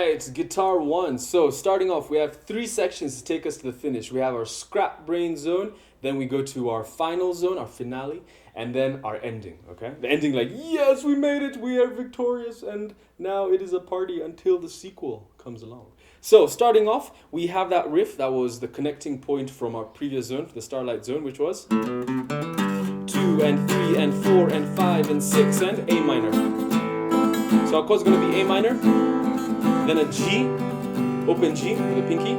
right, guitar one. So starting off, we have three sections to take us to the finish. We have our scrap brain zone, then we go to our final zone, our finale, and then our ending, okay? The ending like, yes, we made it, we are victorious, and now it is a party until the sequel comes along. So starting off, we have that riff that was the connecting point from our previous zone, the Starlight Zone, which was 2 and 3 and 4 and 5 and 6 and A minor. So our chord's going to be A minor, then a G, open G with a pinky,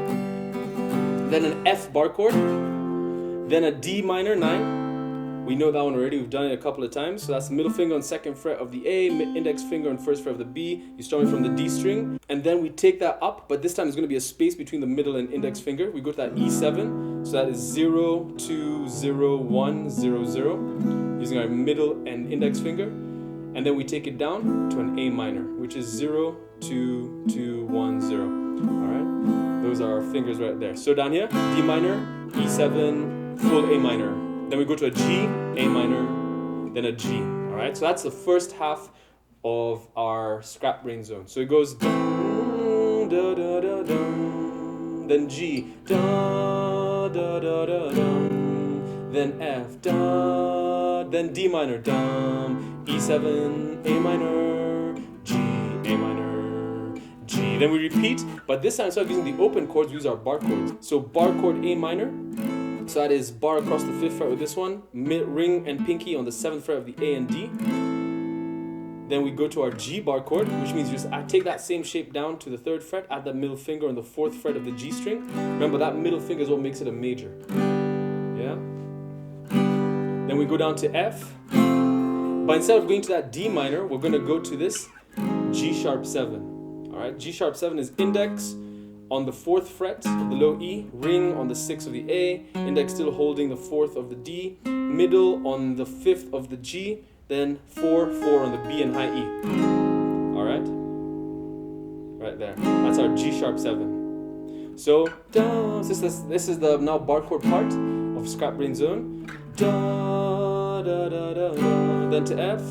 then an F bar chord, then a D minor 9. We know that one already, we've done it a couple of times. So that's middle finger on second fret of the A, index finger on first fret of the B. You start it from the D string, and then we take that up, but this time there's going to be a space between the middle and index finger. We go to that E7, so that is 0, 2, 0, 1, 0, 0, using our middle and index finger. And then we take it down to an A minor, which is 0, 2, 2, 1, 0. Alright? Those are our fingers right there. So down here, D minor, E7, full A minor. Then we go to a G, A minor, then a G. Alright? So that's the first half of our scrap brain zone. So it goes dun, da, da, da, dun, then G, da, da, da, da, dun, then F, da, then D minor, dum, E7, A minor, G, A minor, G. Then we repeat, but this time instead of using the open chords, we use our bar chords. So bar chord A minor, so that is bar across the 5th fret with this one, ring and pinky on the 7th fret of the A and D. Then we go to our G bar chord, which means you just take that same shape down to the 3rd fret, add that middle finger on the 4th fret of the G string. Remember, that middle finger is what makes it a major. Yeah? Then we go down to F. But instead of going to that D minor, we're going to go to this G sharp 7. Alright, G sharp 7 is index on the 4th fret of the low E, ring on the 6th of the A, index still holding the 4th of the D, middle on the 5th of the G, then 4, 4 on the B and high E. Alright? Right there. That's our G sharp 7. So, this is the now bar chord part of scrap brain zone. Da, da, da, da, da. Then to F,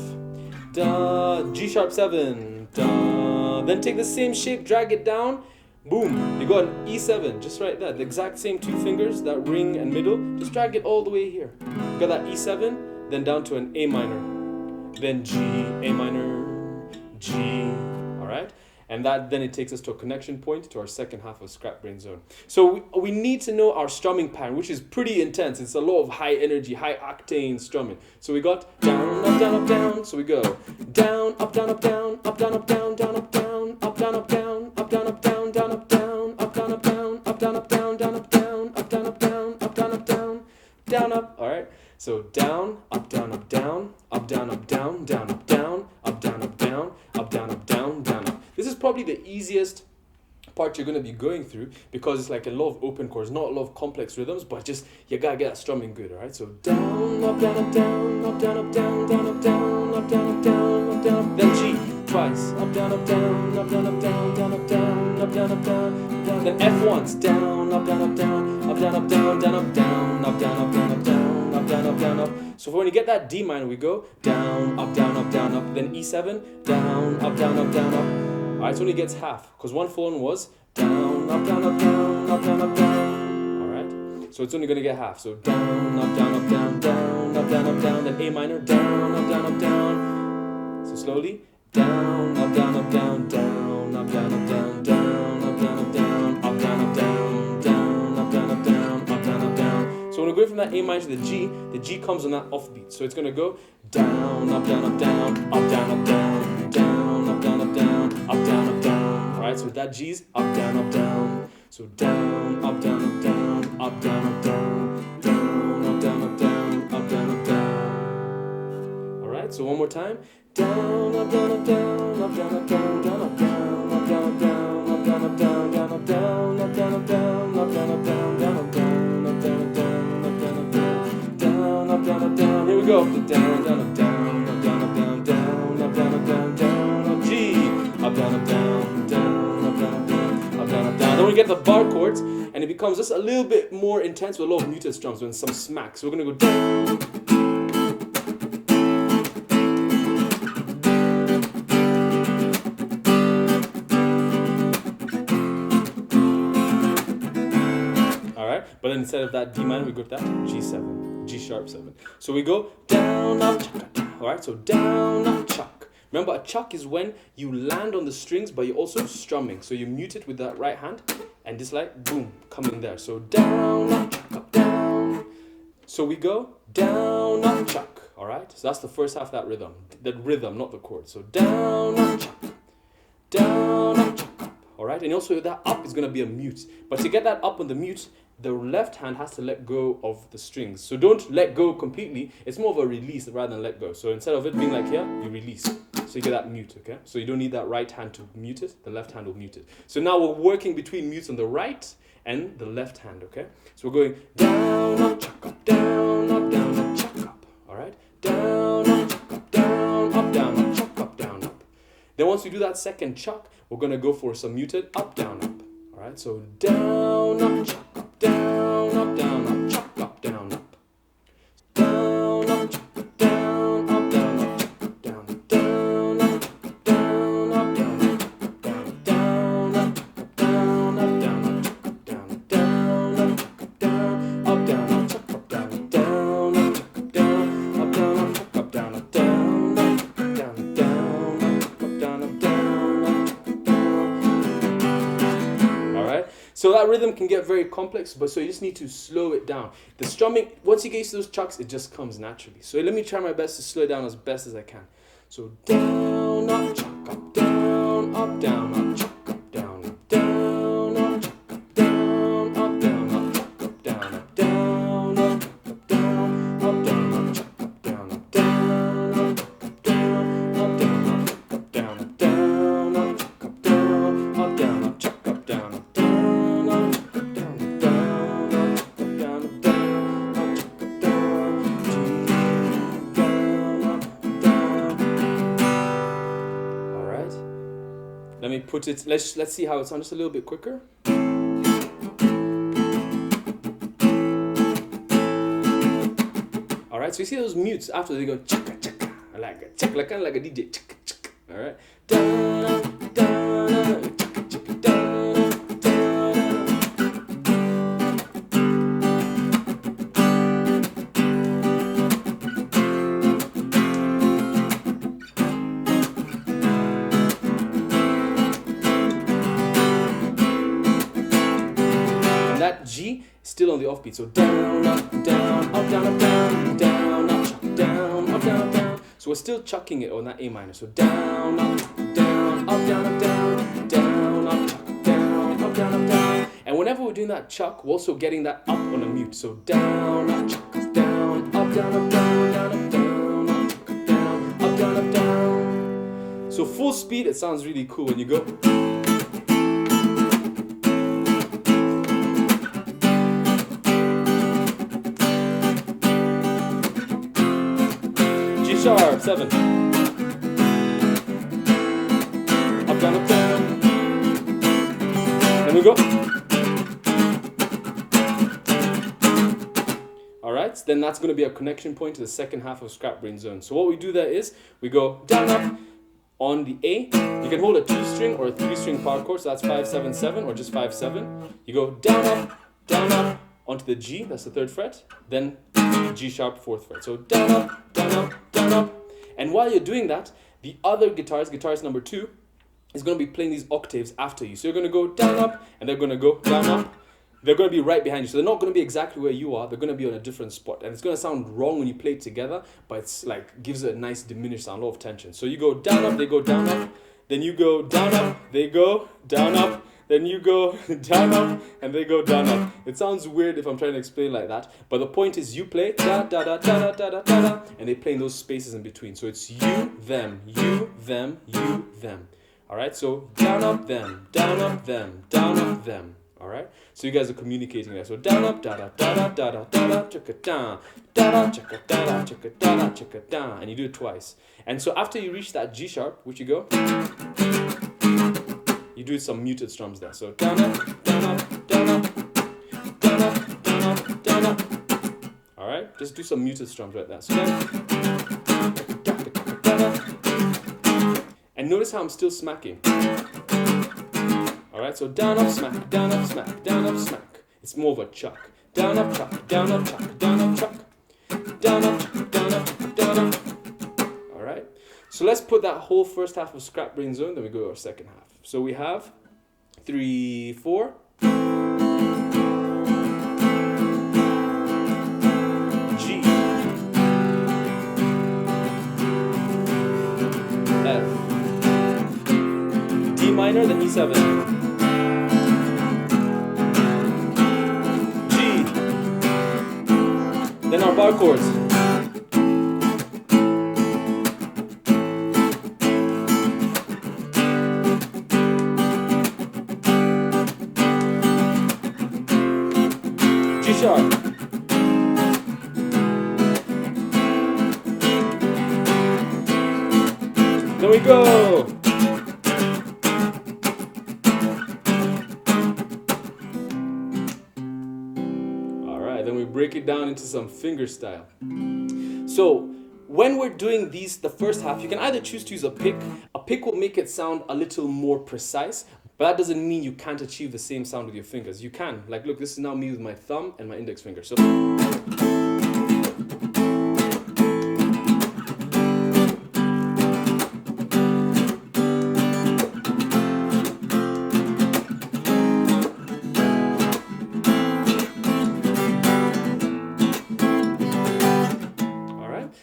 da, G sharp 7, da. Then take the same shape, drag it down. Boom, you got an E7, just right there. The exact same two fingers, that ring and middle, just drag it all the way here. You got that E7, then down to an A minor, then G, A minor, G, alright? And that then it takes us to a connection point to our second half of scrap brain zone. So we need to know our strumming pattern, which is pretty intense. It's a lot of high energy, high octane strumming. So we got down, up, down, up, down. So we go down, up, down, up, down, up, down, up, down, down, up, down, up, down, up, down, up, down, up, down, down, up, down, up, down, up, down, up, down, up, down, down, up, down, up, down, up, down, up, down, up, down, down, up. All right. So down, up, down, up, down, up, down, up, down, down, up, down, up, down, up, down, up, down, up, down, down, up. This is probably the easiest part you're going to be going through because it's like a lot of open chords, not a lot of complex rhythms, but just you gotta get that strumming good, all right? So down, up, down, up, down, up, down, up, down, down, up, down, up, down, up, down, up, down. Then G twice, up, down, up, down, up, down, up, down, down, up, down, up, down, up, down, down. Then F once, down, up, down, up, down, up, down, up, down, down, up, down, up, down, up, down, up, down, up, down, up, down, up. So when you get that D minor, we go down, up, down, up, down, up. Then E7, down, up, down, up, down, up. Alright, so it only gets half, because one full one was down, up, down, up, down, up, down, up, down. Alright, so it's only going to get half. So down, up, down, up, down, down, up, down, up, down. Then A minor, down, up, down, up, down. So slowly, down, up, down, up, down, down, up, down, up, down, down, up, down, up, down, up, down, up, down, down, up, down, up, down, up, down, up, down. So when we're going from that A minor to the G comes on that offbeat. So it's going to go down, up, down, up, down, up, down, up, down, down, up, down, up, down, up, down, up, down. Alright, so with that G's, up, down, up, down. So down, up, down, up, down, up, down, up, down, down, up, down, up, down, up, down, up, down. Alright, so one more time. Down, up, down, up, down, up, down, up, down, down, up, down, up, down, up, down, up, down, up, down, down, up, down, up, down, up, down, up, down, up, down, down, up, down, up, down, up, down, up, down, up, down, down, up, down, up, down. Here we go. Down, down, up, down, up, down, up, down, down, up, down, up, down, down, up, G, up, down, up, down, down, up, down, up, down, up, down, up, down. Then we get the bar chords, and it becomes just a little bit more intense with a lot of muted strums and some smacks. So we're gonna go down. But then instead of that D minor, we go to that G7, G sharp 7. So we go down, up, chuck, down. All right, so down, up, chuck. Remember, a chuck is when you land on the strings, but you're also strumming. So you mute it with that right hand, and just like, boom, come in there. So down, up, chuck, up, down. So we go down, up, chuck. All right, so that's the first half of that rhythm. The rhythm, not the chord. So down, up, chuck. Down, up, chuck, up. All right, and also that up is going to be a mute. But to get that up on the mute, the left hand has to let go of the strings. So don't let go completely. It's more of a release rather than let go. So instead of it being like here, you release. So you get that mute, okay? So you don't need that right hand to mute it. The left hand will mute it. So now we're working between mutes on the right and the left hand, okay? So we're going down, up, chuck, up, down, up, chuck, up. All right? Down, up, chuck, up, down, up, chuck, up, down, up. Then once we do that second chuck, we're going to go for some muted up, down, up. All right? So down, up, chuck, up, down, up, chuck, up, down, up. Down, up, chuck, up, down, up, chuck, up, down, down, up, down, up, down, up, down, down, up, down, up, down, chuck, up, down, down, up, chuck, up, down, up, down, chuck, up, down, down, up, chuck, up, down, up, down, chuck, up, down, up, down, up, chuck, up, down, down, up, chuck, up, down, up, down, up, chuck, up, down. All right. So that rhythm can get very complex, but so you just need to slow it down. The strumming, once you get to those chucks, it just comes naturally. So let me try my best to slow it down as best as I can. So down, up, chuck, up, down, up, chuck, up, down, up, down, up, chuck, up, down, up, chuck, up, down, up, down, up, chuck, up, down, up, down, up, chuck, up, down, up, down, up, chuck, up, down, up, down, up, chuck, up, down, up, down, up, chuck, up, down, up, down, up, chuck, up, down, up, down. Let me put it, let's see how it sounds just a little bit quicker. All right, so you see those mutes after they go chaka chaka. I like it. Chaka, kind of like a DJ. Chaka chaka. All right. Da, da, chaka chaka, da, da, that G is still on the offbeat, so down, up, down, up, down, up, down, down, up, chuck, down, up, down, up, down. So we're still chucking it on that A minor. So down, up, down, up, down, up, down, down, up, chuck, down, up, down, up, down. And whenever we're doing that chuck, we're also getting that up on a mute. So down, up, chuck, down, up, down, up, down, down, up, down, up, chuck, down, up, down, up, down. So full speed, it sounds really cool when you go. Sharp 7. Up, down, up, down. Then we go. All right, then that's going to be a connection point to the second half of Scrap Brain Zone. So what we do there is we go down, up on the A. You can hold a 2-string or a 3-string power chord, so that's 5, 7, 7, or just 5, 7. You go down, up onto the G, that's the 3rd fret, then G sharp 4th fret. So down, up, down, up, down, up. And while you're doing that, the other guitarist number 2, is going to be playing these octaves after you. So you're going to go down, up, and they're going to go down, up. They're going to be right behind you. So they're not going to be exactly where you are. They're going to be on a different spot. And it's going to sound wrong when you play it together, but it's like gives it a nice diminished sound, a lot of tension. So you go down, up, they go down, up. Then you go down, up, they go down, up. Then you go down, up, and they go down, up. It sounds weird if I'm trying to explain like that, but the point is you play da da da da da da da da, and they play in those spaces in between. So it's you, them, you, them, you, them. All right. So down, up, them, down, up, them, down, up, them. All right. So you guys are communicating there. So down, up, da da da da da da da da, chicka down, da da chicka da da chicka da da chicka down, and you do it twice. And so after you reach that G sharp, which you go. You do some muted strums there. So down, up, down, up, down, up, down, up, down, up, down, up. All right, just do some muted strums right there. So and notice how I'm still smacking. All right, so down, up, smack, down, up, smack, down, up, smack. It's more of a chuck. down up, chop, down up, chop, down up, chop, down up, chop, down up, down up. All right. So let's put that whole first half of Scrap Brain Zone, then we go to our second half. So we have 3, 4. G. F. D minor, then E7. G. Then our bar chords. G sharp. There we go. All right, then we break it down into some finger style. So when we're doing these, the first half, you can either choose to use a pick. A pick will make it sound a little more precise, but that doesn't mean you can't achieve the same sound with your fingers. You can. Like, look, this is now me with my thumb and my index finger. So.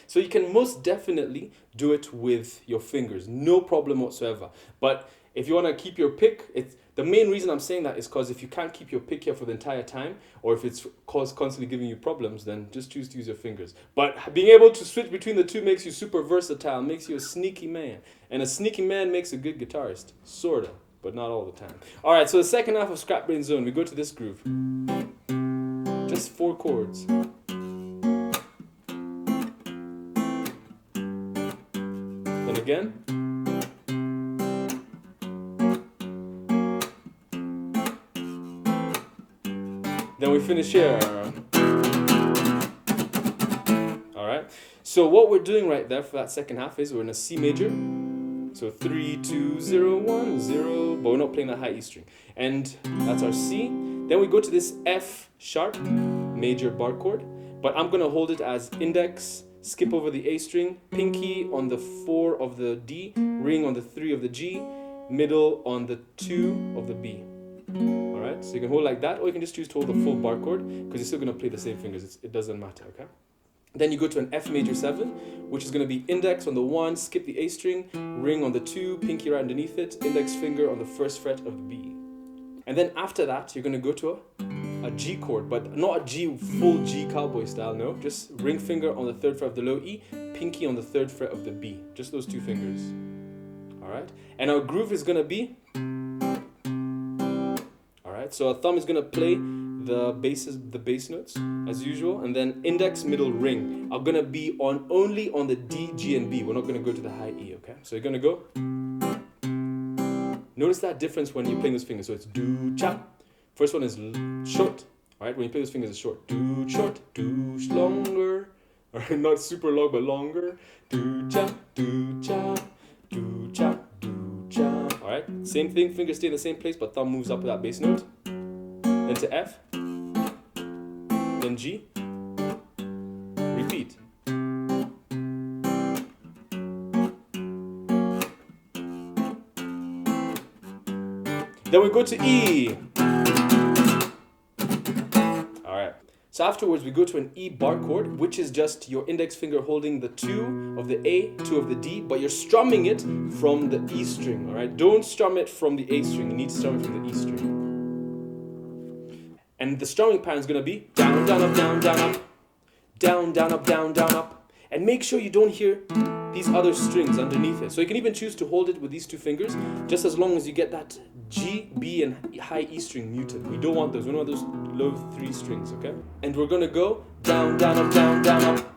So you can most definitely do it with your fingers, no problem whatsoever. But if you want to keep your pick, the main reason I'm saying that is because if you can't keep your pick here for the entire time, or if it's constantly giving you problems, then just choose to use your fingers. But being able to switch between the two makes you super versatile, makes you a sneaky man. And a sneaky man makes a good guitarist, sorta, but not all the time. All right, so the second half of Scrap Brain Zone, we go to this groove. Just 4 chords. Then again. Then we finish here. All right. So what we're doing right there for that second half is we're in a C major. So 3, 2, 0, 1, 0, but we're not playing that high E string. And that's our C. Then we go to this F sharp major bar chord, but I'm gonna hold it as index, skip over the A string, pinky on the 4 of the D, ring on the 3 of the G, middle on the 2 of the B. Alright, so you can hold like that, or you can just choose to hold the full bar chord, because you're still going to play the same fingers, it doesn't matter, okay? Then you go to an F major 7, which is going to be index on the 1, skip the A string, ring on the 2, pinky right underneath it, index finger on the 1st fret of the B. And then after that, you're going to go to a G chord, but not a G, full G cowboy style, no. Just ring finger on the 3rd fret of the low E, pinky on the 3rd fret of the B. Just those 2 fingers. Alright? And our groove is going to be... Alright, so our thumb is going to play the bass notes, as usual, and then index, middle, ring are going to be only on the D, G, and B. We're not going to go to the high E, okay? So you're going to go... Notice that difference when you're playing those fingers. So it's do, cha. First one is short. Alright, when you play those fingers, it's short. Do, short, do, longer. Alright, not super long, but longer. Do, cha, do, cha, do, cha, do, cha. Alright, same thing, fingers stay in the same place, but thumb moves up with that bass note. Then to F. Then G. Repeat. Then we go to E. Alright. So afterwards we go to an E bar chord, which is just your index finger holding the 2 of the A, 2 of the D, but you're strumming it from the E string. Alright. Don't strum it from the A string. You need to strum it from the E string. And the strumming pattern is going to be down, down, up, down, down, up. Down, down, up, down, down, up. And make sure you don't hear these other strings underneath it. So you can even choose to hold it with these 2 fingers, just as long as you get that G, B, and high E string muted. We don't want those. We don't want those low 3 strings, okay? And we're gonna go down, down, up, down, down, up.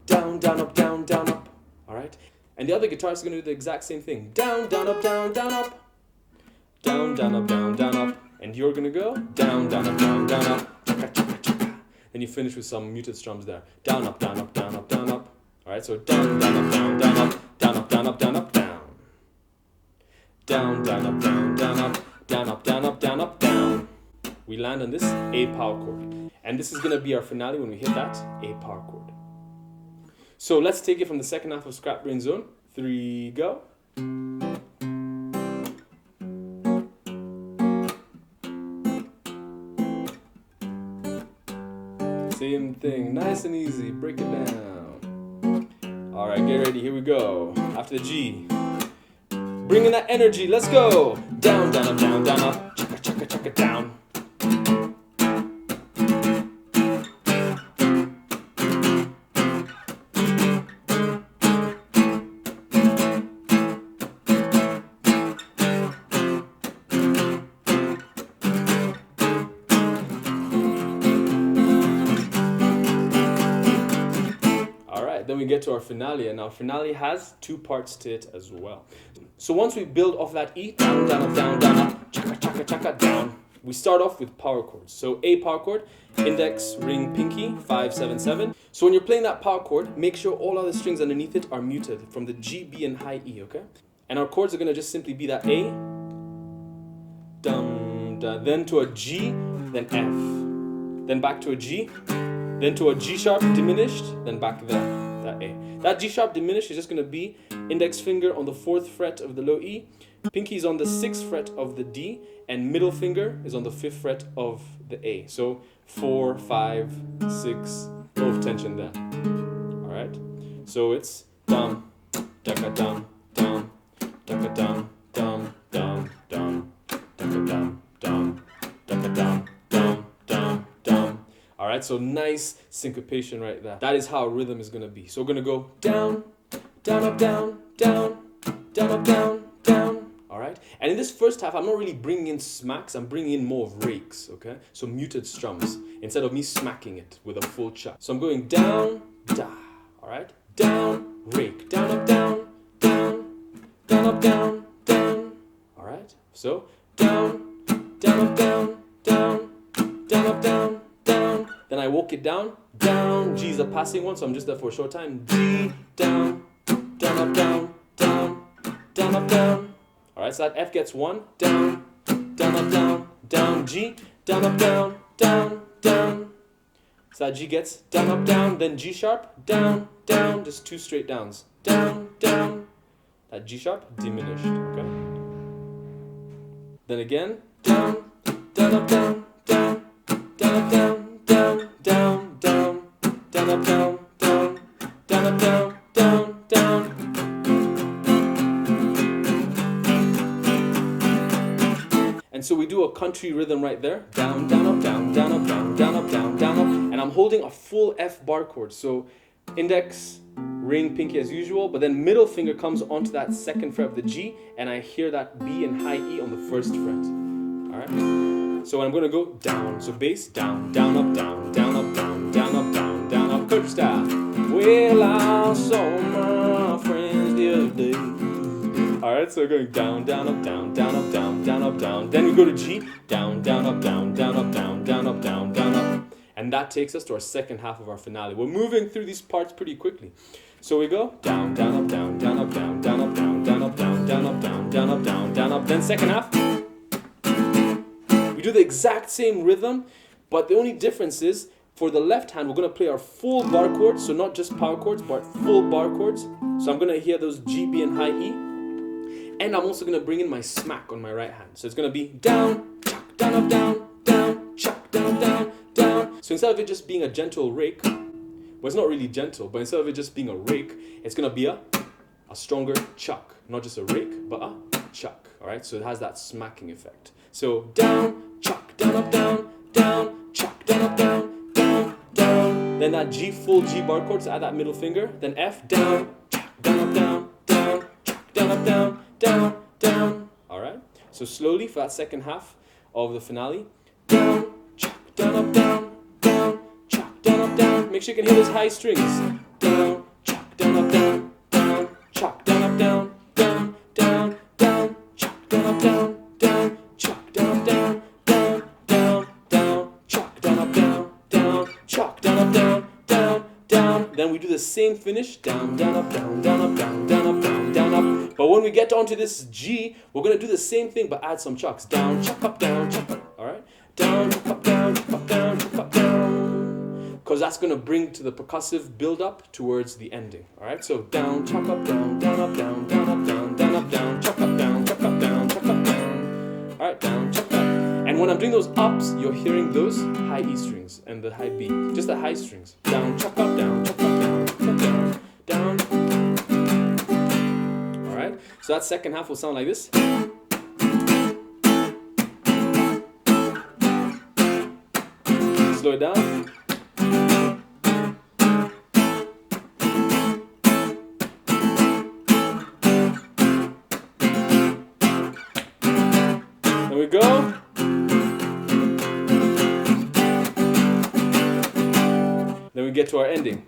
Down, down, up, down, down, up. Alright? And the other guitarist is gonna do the exact same thing. Down, down, up, down, down, up. Down, down, up, down, down, up. And you're gonna go down, down, up, down, down, up. Chaka, chaka, chaka. Then you finish with some muted strums there. Down, up, down, up, down, up, down, up. Alright, so down, down, up, down, down, up. Down, up, down, up, down, up, down. Down, down, up, down, down, up. Down, up, down, up, down, up, down. We land on this A power chord. And this is going to be our finale when we hit that A power chord. So let's take it from the second half of Scrap Brain Zone. 3, go. Same thing, nice and easy, break it down. All right, get ready, here we go. After the G, bring in that energy, let's go. Down, down, up, down, down, up, chaka, chaka, chaka, down. Then we get to our finale, and our finale has 2 parts to it as well. So once we build off that E, down, down, up, down, down, up, chaka, chaka, chaka, down, we start off with power chords. So A power chord, index, ring, pinky, 5, 7, 7. So when you're playing that power chord, make sure all other strings underneath it are muted from the G, B, and high E, okay? And our chords are going to just simply be that A, dum, da, then to a G, then F, then back to a G, then to a G sharp diminished, then back there. That A. That G sharp diminished is just going to be index finger on the 4th fret of the low E, pinky is on the 6th fret of the D, and middle finger is on the 5th fret of the A. So 4, 5, 6, low of tension there. Alright? So it's dum, daka dum, dum, daka dum, dum, dum, dum, daka dum, dum, daka dum, dum, dum, dum. Alright, so nice syncopation right there. That is how a rhythm is going to be. So we're going to go down, down, up, down, down, down, up, down, down. Alright? And in this first half, I'm not really bringing in smacks. I'm bringing in more of rakes, okay? So muted strums instead of me smacking it with a full chuck. So I'm going down, da. Alright? Down, rake, down, up, down, down, down, up, down, down. Alright? So down, down, up, down, down, down, up, down. Then I walk it down, down, G is a passing one, so I'm just there for a short time. G, down, down, up, down, down, down, up, down. Alright, so that F gets 1, down, down, up, down, down, G, down, up, down, down, down. So that G gets down, up, down, then G sharp, down, down, just 2 straight downs. Down, down. That G sharp diminished, okay? Then again, down, down, up, down, down, down, up, down. Down, down, down, down, up, down, down, down, up, down, down, down. And so we do a country rhythm right there. Down, down, up, down, down, up, down, down, up, down, down, up. And I'm holding a full F bar chord. So index, ring, pinky as usual, but then middle finger comes onto that 2nd fret of the G, and I hear that B and high E on the 1st fret. Alright? So I'm going to go down, so bass, down, down, up, down, down, up, down, down, up, down, down, up, country style. Well, I saw my friends the other day. Alright, so we're going down, down, up, down, down, up, down, down, up, down. Then we go to G, down, down, up, down, down, up, down, down, up, down, down, up. And that takes us to our second half of our finale. We're moving through these parts pretty quickly. So we go down, down, up, down, down, up, down, down, up, down, down, up, down, down, up, down, down, up, down, down, up. Then second half. We do the exact same rhythm, but the only difference is for the left hand, we're going to play our full bar chords, so not just power chords, but full bar chords. So I'm going to hear those G, B, and high E. And I'm also going to bring in my smack on my right hand. So it's going to be down, chuck, down, up, down, down, chuck, down, down, down. So instead of it just being a gentle rake, well, it's not really gentle, but instead of it just being a rake, it's going to be a stronger chuck. Not just a rake, but a chuck. All right, so it has that smacking effect. So down, chuck, down, up, down, down, chuck, down, up, down, down, down. Then that G, full G bar chord, so add that middle finger. Then F, down, chuck, down, up, down, down, chuck, down, up, down, down, down. All right, so slowly for that second half of the finale. Down, chuck, down, up, down, down, chuck, down, up, down. Make sure you can hear those high strings. Down, chuck, down, up, down, down, chuck, down, up, down, down, down, down, chuck, down, up, down. Chuck down, up, down, down, down, down, chuck down, up, down, down, chuck down, up, down, down, down. Then we do the same finish, down, down, up, down, down, up, down, down, up, down, down, up. But when we get onto this G, we're gonna do the same thing but add some chucks. Down, chuck up, down, chuck up. All right, down, chuck up, down, chuck up, down, chuck up, down. because that's going to bring to the percussive build up towards the ending. All right, so down, chuck up, down, down, up, down, down, up, down, down, up, down, chuck up, down, chuck up, down, chuck up, down. All right, down, chuck up. And when I'm doing those ups, you're hearing those high E strings and the high B, just the high strings. Down, chuck up, down, chuck up, down, chuck up, down, down. All right, so that second half will sound like this. Slow it down. There we go. Then we get to our ending.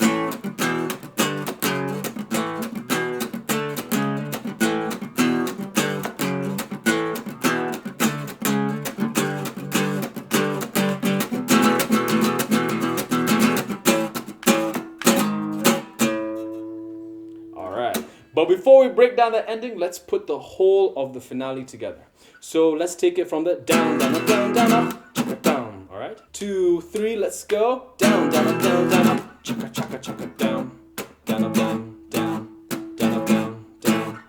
But before we break down the ending, let's put the whole of the finale together. So let's take it from the down, down, up, down, down, up, chaka, down. All right, 2, 3, let's go. Down, down, up, down, down, up, chaka, chaka, chaka, down, down, up, down, down, down, up, down, down.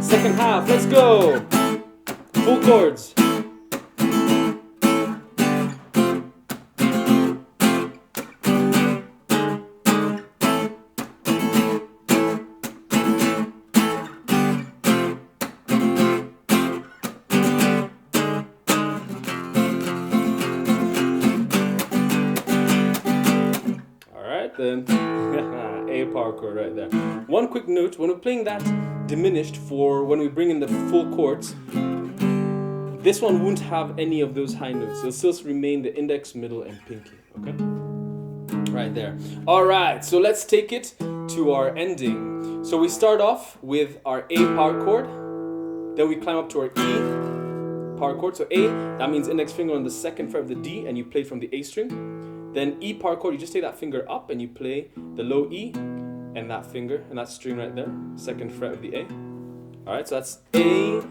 Second half, let's go. Full chords. All right, then. A power chord right there. One quick note, when we're playing that diminished for when we bring in the full chords, this one won't have any of those high notes. It'll still remain the index, middle, and pinky, okay? Right there. All right, so let's take it to our ending. So we start off with our A power chord, then we climb up to our E power chord. So A, that means index finger on the second fret of the D, and you play from the A string. Then E power chord, you just take that finger up and you play the low E and that finger and that string right there, second fret of the A. All right, so that's A, E.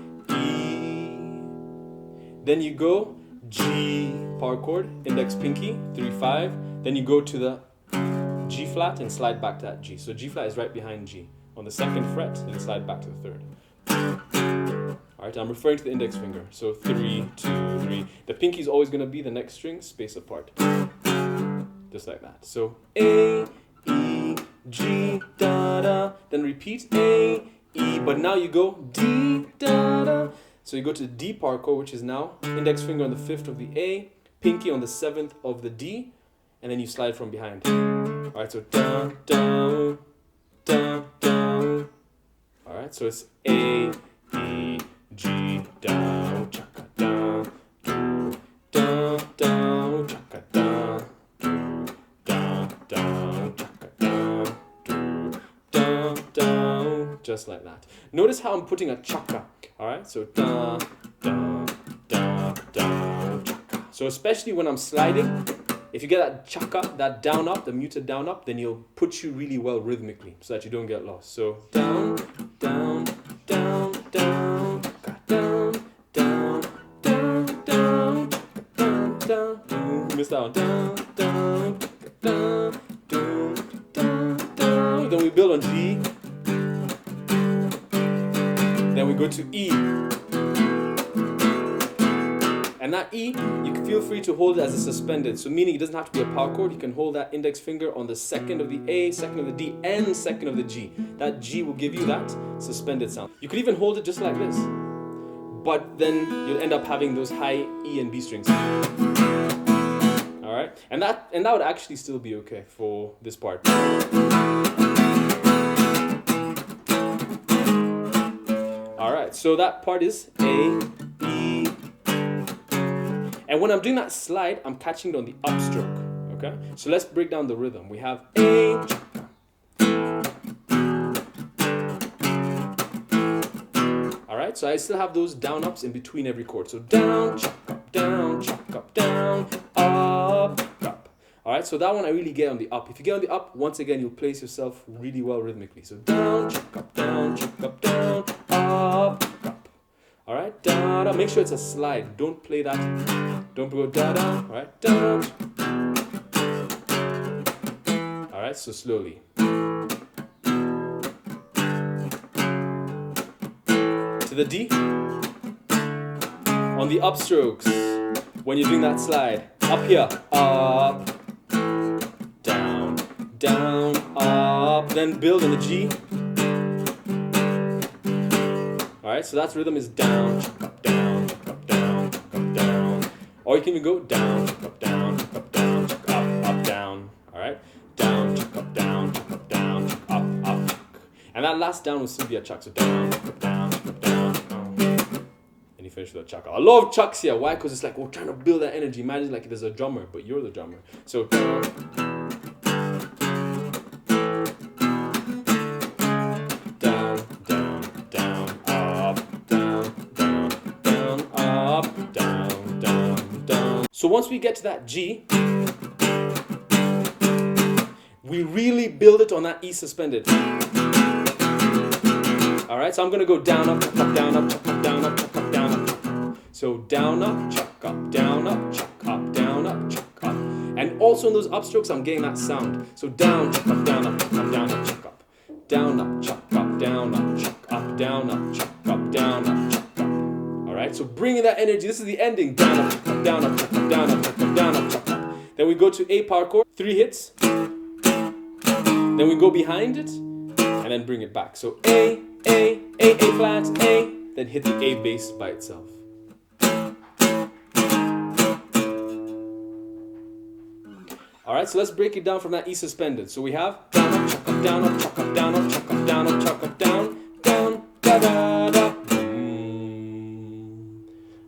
Then you go G power chord, index pinky, 3, 5. Then you go to the G flat and slide back to that G. So G flat is right behind G on the second fret, and slide back to the third. All right, I'm referring to the index finger. So 3, 2, 3. The pinky is always going to be the next string, space apart. Just like that. So A, E, G, da, da. Then repeat A, E, but now you go D, da, da. So you go to the D power chord, which is now index finger on the 5th of the A, pinky on the 7th of the D, and then you slide from behind. All right, so down, down, down, down. All right, so it's A, E, G, down, chaka, down, do, down, down, chaka, down, do, down, down, chaka, down, do, down, down, just like that. Notice how I'm putting a chaka. All right, so down, down, down, down, chaka. So especially when I'm sliding, if you get that chaka, that down up, the muted down up, then you'll put you really well rhythmically so that you don't get lost. So down, down, down, down, chaka, down, down, down, down, down, down, down. Missed that one. Down, down, down, down, down, down. Then we build on G. Then we go to E. And that E, you can feel free to hold it as a suspended. So meaning it doesn't have to be a power chord. You can hold that index finger on the 2nd of the A, 2nd of the D, and 2nd of the G. That G will give you that suspended sound. You could even hold it just like this. But then you'll end up having those high E and B strings. All right? And that would actually still be okay for this part. All right, so that part is A, E. And when I'm doing that slide, I'm catching it on the upstroke, okay? So let's break down the rhythm. We have A, chaka. All right, so I still have those down ups in between every chord. So down, chuck up, down, chuck up, down, up, All right, so that one I really get on the up. If you get on the up, once again, you'll place yourself really well rhythmically. So down, chuck up, down, up. All right, da da. Make sure it's a slide. Don't play that. Don't go da da. All right, down. All right, so slowly. To the D. On the upstrokes, when you're doing that slide, up here, up, down, down, up, then build on the G. All right, so that rhythm is down, up, down, up, down, up, down. Or you can even go down, up, down, up, down, up, down. All right, down, up, down, up, down, up. And that last down will still be a chuck. So down, up, down, up, down. And you finish with a chuck. I love chucks here. Why? Because it's like we're trying to build that energy. Imagine like there's a drummer, but you're the drummer. So down. So once we get to that G, we really build it on that E suspended. All right, so I'm gonna go down, up, chuck up, down, up, chuck up, down, up, chuck up, down, up, chuck up. So down, up, chuck up, down, up, chuck up, down, up, chuck up. And also in those upstrokes, I'm getting that sound. So down, chuck up, down, up, chuck up, down, up, chuck up. Down, up, chuck up, down, up, chuck up, down, up, chuck up, down, up, chuck up. All right, so bringing that energy. This is the ending. Down, up, chuck up, down, up, chuck up, down, up, chuck up, down, up, chuck up. Then we go to A power chord, 3 hits. Then we go behind it, and then bring it back. So A flat, A, then hit the A bass by itself. All right, so let's break it down from that E suspended. So we have down, up, chuck up, down, up, chuck up, down, up, chuck up, down, up, chuck up, down, down, da, da, da.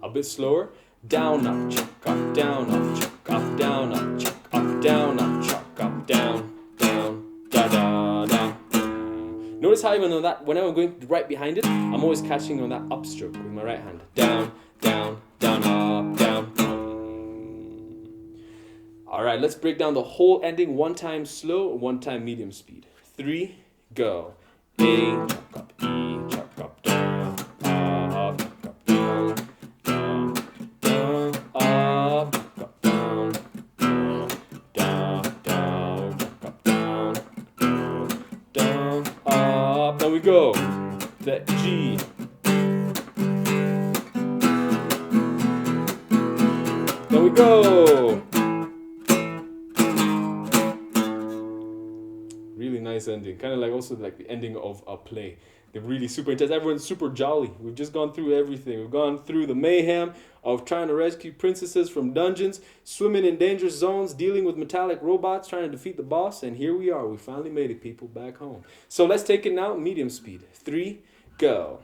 A bit slower. Down, up, chuck up, down, up, chuck up, down, up, chuck up, down, up, chuck up, down, down, da, da, da. Notice how even on that, whenever I'm going right behind it, I'm always catching on that upstroke with my right hand. Down, down, down, up, down. All right, let's break down the whole ending. 1 time slow, 1 time medium speed. 3, go. A, chuck up, E, chuck up, down, up, chuck up, down, down, down, up, chuck up, down, down, down, chuck up, down, down, up. Then we go. The G. Then we go. Really nice ending. Kind of like also like the ending of a play. They're really super intense. Everyone's super jolly. We've just gone through everything. We've gone through the mayhem of trying to rescue princesses from dungeons, swimming in dangerous zones, dealing with metallic robots, trying to defeat the boss, and here we are. We finally made it, people, back home. So let's take it now, medium speed. 3, go.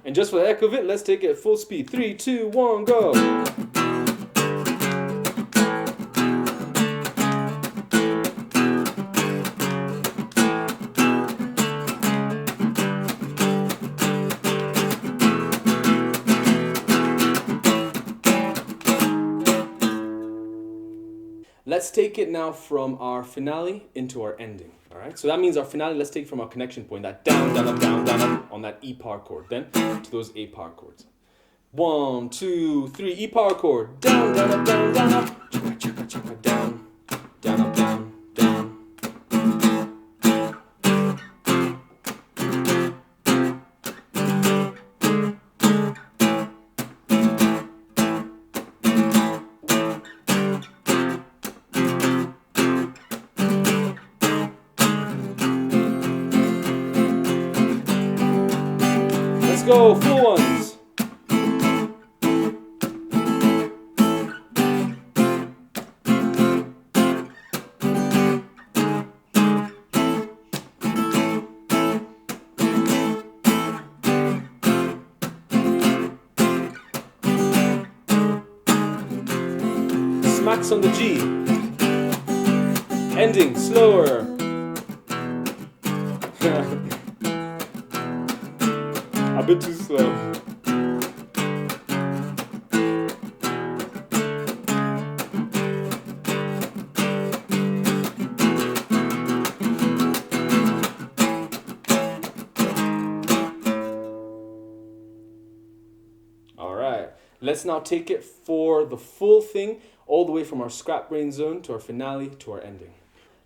And just for the heck of it, let's take it at full speed. 3, 2, 1, go. Let's take it now from our finale into our ending. All right, so that means our finale, let's take from our connection point, that down, down, up, down, down, up on that E power chord, then to those A power chords. 1, 2, 3, E power chord, down, down, up, down, down, up, chaka, chaka, chaka, down, down, up, down, down. Let's go, full ones. smacks on the G. Ending slower. A bit too slow. Alright, let's now take it for the full thing, all the way from our scrap brain zone to our finale to our ending.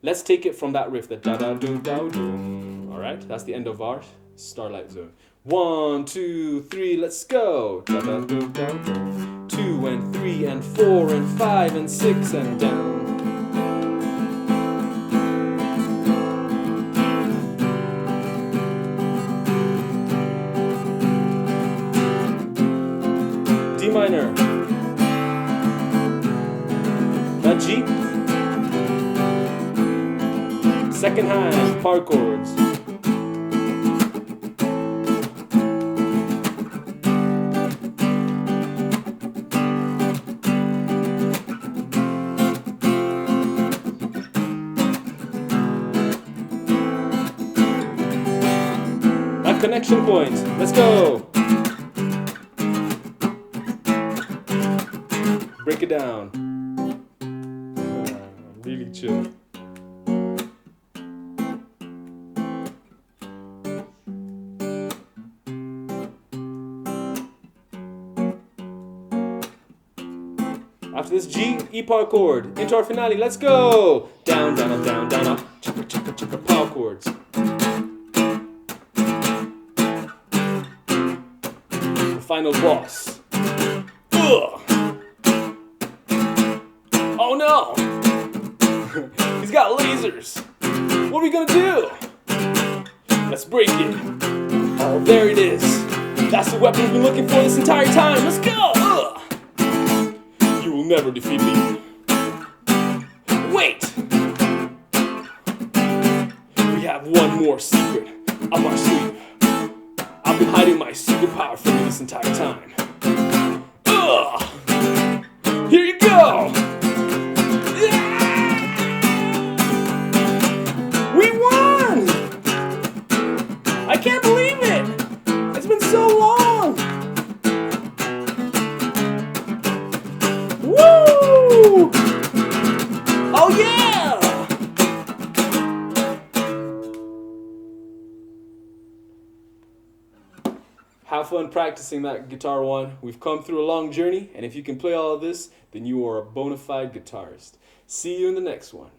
Let's take it from that riff, the da da do da do. Alright, that's the end of our Starlight Zone. 1, 2, 3, let's go. Da da do da do. 2 and 3 and 4 and 5 and 6 and down. D minor. That G. Second hand, par chords. That connection point. Let's go. Break it down. Really chill. After this G, E power chord, into our finale, let's go! Down, down, up, down, down, up, chicka, chicka, chicka, power chords. The final boss. Ugh! Oh no! He's got lasers! What are we gonna do? Let's break it. Oh, there it is. That's the weapon we've been looking for this entire time. Let's go! Ugh! You will never defeat me. Wait! We have one more secret up our sleeve. I've been hiding my superpower from you this entire time. Ugh! Here you go! Yeah! We won! I can't believe it! It's been so long! Woo! Oh yeah! Have fun practicing that guitar one. We've come through a long journey, and if you can play all of this, then you are a bona fide guitarist. See you in the next one.